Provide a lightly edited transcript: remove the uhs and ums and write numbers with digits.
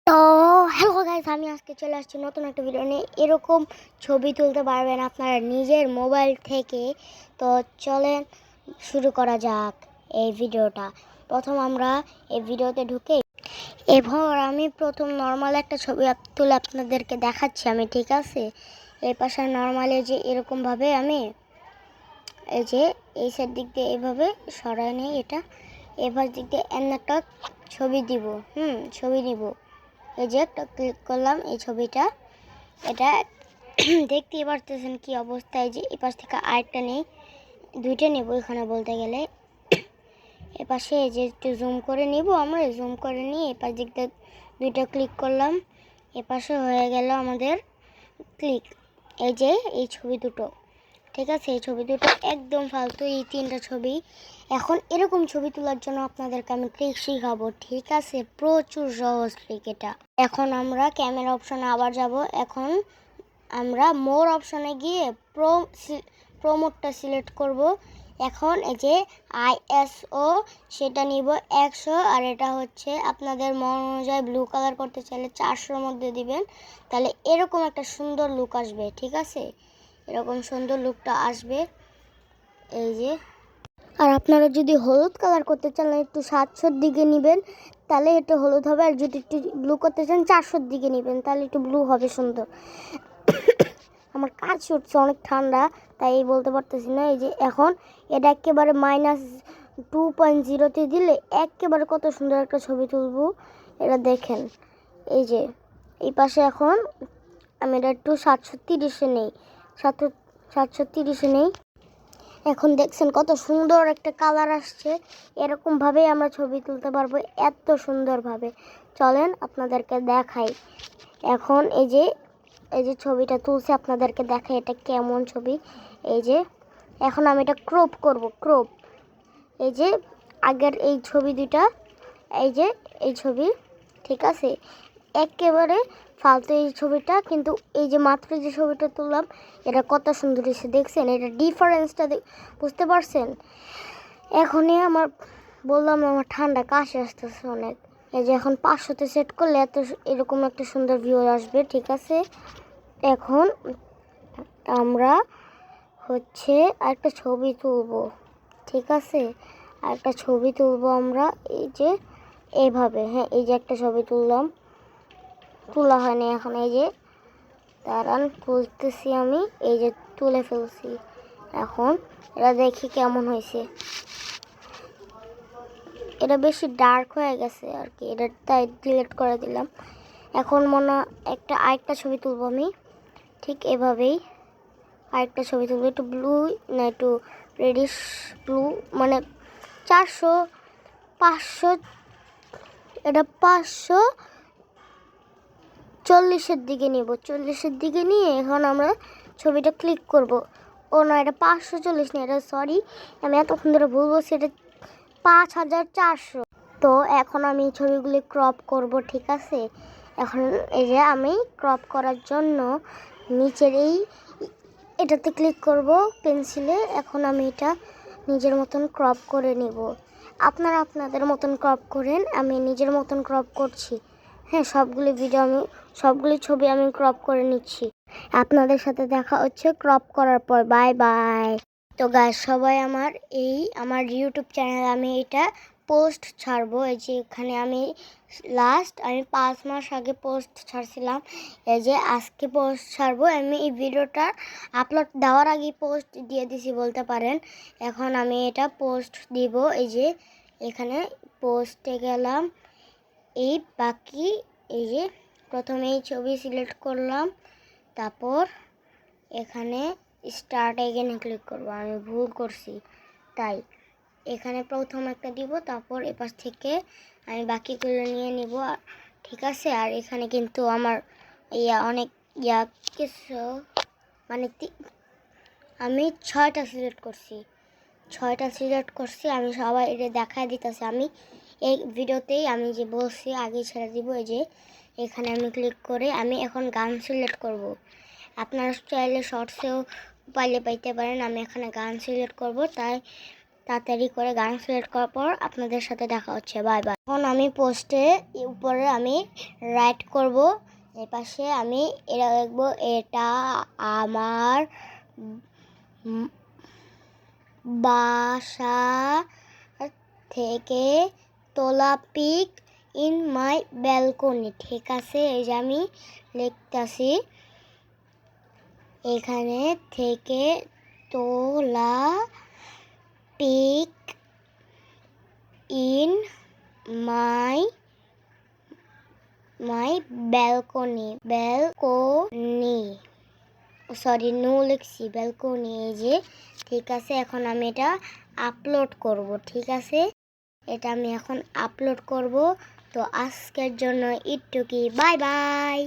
তো hello guys, আমি আজকে চলে আসছি নতুন একটা ভিডিও নিয়ে। এরকম ছবি তুলতে পারবেন আপনারা নিজের মোবাইল থেকে। তো চলেন শুরু করা যাক এই ভিডিওটা। প্রথম আমরা এই ভিডিওতে ঢুকে এবার আমি প্রথম নর্মাল একটা ছবি তুলে আপনাদেরকে দেখাচ্ছি আমি, ঠিক আছে? এই পাশে নর্মালি যে এরকমভাবে আমি এই যে এই সাইড দিক দিয়ে এইভাবে সরাই নেই, এটা এবার দিক দিয়ে একটা ছবি দিব, ছবি নিব। এই যে একটা ক্লিক করলাম এই ছবিটা, এটা দেখতেই পারতেছেন কি অবস্থায়। যে এই পাশ থেকে আরেকটা নেই, দুইটা নেব এখানে বলতে গেলে। এপাশে এই যে একটু জুম করে নিব, আমরা জুম করে নিয়ে এপাশ দিক দিয়ে দুইটা ক্লিক করলাম, এপাশে হয়ে গেল আমাদের ক্লিক। এই যে এই ছবি দুটো, ঠিক আছে? এই ছবি দুটো একদম ফালতু, এই তিনটা ছবি। এখন এরকম ছবি তোলার জন্য আপনাদেরকে আমি ট্রিক শিখাবো, ঠিক আছে? প্রচুর সহজ ট্রিক এটা। এখন আমরা ক্যামেরা অপশনে আবার যাব। এখন আমরা মোর অপশনে গিয়ে প্রো মোডটা সিলেক্ট করব। এখন এই যে আইএসও সেটা নিব 100, আর এটা হচ্ছে আপনাদের মন অনুযায়ী ব্লু কালার করতে চাইলে 400-র মধ্যে দিবেন, তাহলে এরকম একটা সুন্দর লুক আসবে, ঠিক আছে? এরকম সুন্দর লুকটা আসবে এই যে। আর আপনারা যদি হলুদ কালার করতে চান একটু 700-র দিকে নেবেন, তাহলে একটু হলুদ হবে। আর যদি একটু ব্লু করতে চান 400-র দিকে নেবেন, তাহলে একটু ব্লু হবে সুন্দর। আমার কাজ উঠছে, অনেক ঠান্ডা, তাই বলতে পারতেছি না। এই যে এখন এটা একেবারে -2.0-তে দিলে একেবারে কত সুন্দর একটা ছবি তুলবো, এটা দেখেন। এই যে এই পাশে এখন আমি এটা একটু 730-এ নেই, 730-এ নেই। এখন দেখছেন কত সুন্দর একটা কালার আসছে। এরকমভাবেই আমরা ছবি তুলতে পারবো, এত সুন্দরভাবে। চলেন আপনাদেরকে দেখাই। এখন এই যে ছবিটা তুলছে আপনাদেরকে দেখাই এটা কেমন ছবি। এই যে এখন আমি এটা ক্রপ করব, ক্রপ। এই যে আগের এই ছবি দুইটা, এই যে এই ছবি, ঠিক আছে? একেবারে ফালতু এই ছবিটা, কিন্তু এই যে মাত্র যে ছবিটা তুললাম এটা কত সুন্দর হয়েছে, দেখছেন? এটা ডিফারেন্সটা বুঝতে পারছেন? এখনই আমার বললাম আমার ঠান্ডা, কাশি আসতেছে অনেক। এই যে এখন 500-তে সেট করলে এরকম একটা সুন্দর ভিউ আসবে, ঠিক আছে? এখন আমরা হচ্ছে আরেকটা ছবি তুলবো, ঠিক আছে? আরেকটা ছবি তুলবো আমরা এই যে এইভাবে। হ্যাঁ, এই যে একটা ছবি তুললাম, তোলা হয়নি এখন। এই যে দাঁড়ান, তুলতেছি আমি। এই যে তুলে ফেলছি। এখন এটা দেখি কেমন হয়েছে। এটা বেশি ডার্ক হয়ে গেছে আর কি, এটা তাই ডিলিট করে দিলাম। এখন আরেকটা ছবি তুলবো আমি, ঠিক এভাবেই আরেকটা ছবি তুলবো। একটু ব্লু না একটু রেডিশ ব্লু, মানে 400, 500, এটা 540-এর দিকে নিব। 40-এর দিকে নিয়ে এখন আমরা ছবিটা ক্লিক করব। ও না, এটা 540 না, এটা সরি, আমি এতক্ষণ ধরে ভুল বলছি, এটা 5400। তো এখন আমি ছবিগুলি ক্রপ করব, ঠিক আছে? এখন এই যে আমি ক্রপ করার জন্য নিচের এটাতে ক্লিক করব পেন্সিলে। এখন আমি এটা নিজের মতন ক্রপ করে নিব। আপনারা আপনাদের মতন ক্রপ করেন, আমি নিজের মতন ক্রপ করছি। হ্যাঁ, সবগুলি ছবি আমি ক্রপ করে নিচ্ছি। আপনাদের সাথে দেখা হচ্ছে ক্রপ করার পর। Bye bye. তো গাইস, সবাই আমার ইউটিউব চ্যানেল আমি এটা পোস্ট ছাড়বো। এই যে এখানে আমি 5 মাস আগে পোস্ট ছাড়ছিলাম, এই যে আজকে পোস্ট ছাড়বো। আমি এই ভিডিওটা আপলোড দেওয়ার আগে পোস্ট দিয়ে দিছি বলতে পারেন। এখন আমি এটা পোস্ট দিব। এই যে এখানে পোস্টে গেলাম, এই বাকি এই যে প্রথমে এই ছবি সিলেক্ট করলাম, তারপর এখানে স্টার্ট এগেনে ক্লিক করব। আমি ভুল করছি, তাই এখানে প্রথম একটা দিব, তারপর এপাশ থেকে আমি বাকিগুলো নিয়ে নিব, ঠিক আছে? আর এখানে কিন্তু আমার অনেক কিছু, মানে আমি 6টা সিলেক্ট করছি। আমি সবাই এটা দেখায় দিতেছি। আমি এই ভিডিওতেই আমি যে বলছি আগে ছেড়ে দিব। এই যে এখানে আমি ক্লিক করে আমি এখন গান সিলেক্ট করব। আপনারা চাইলে শর্টসেও পাইতে পারেন। আমি এখানে গান সিলেক্ট করব, তাই তাড়াতাড়ি করে গান সিলেক্ট করার পর আপনাদের সাথে দেখা হচ্ছে। Bye bye. এখন আমি পোস্টে উপরে আমি রাইট করব, এই পাশে আমি এটা লিখবো, এটা আমার বাসা থেকে তোলা পিক ইন মাই ব্যালকনি। ঠিক আছে, এই যে আমি লিখতেছি, এখানে থেকে তোলা pic in my balcony sorry no লিখছি, ব্যালকনি। এই যে ঠিক আছে, এখন আমি এটা আপলোড করব। ঠিক আছে, এটা আমি এখন আপলোড করব। তো আজকের জন্য একটু কি, বাই বাই।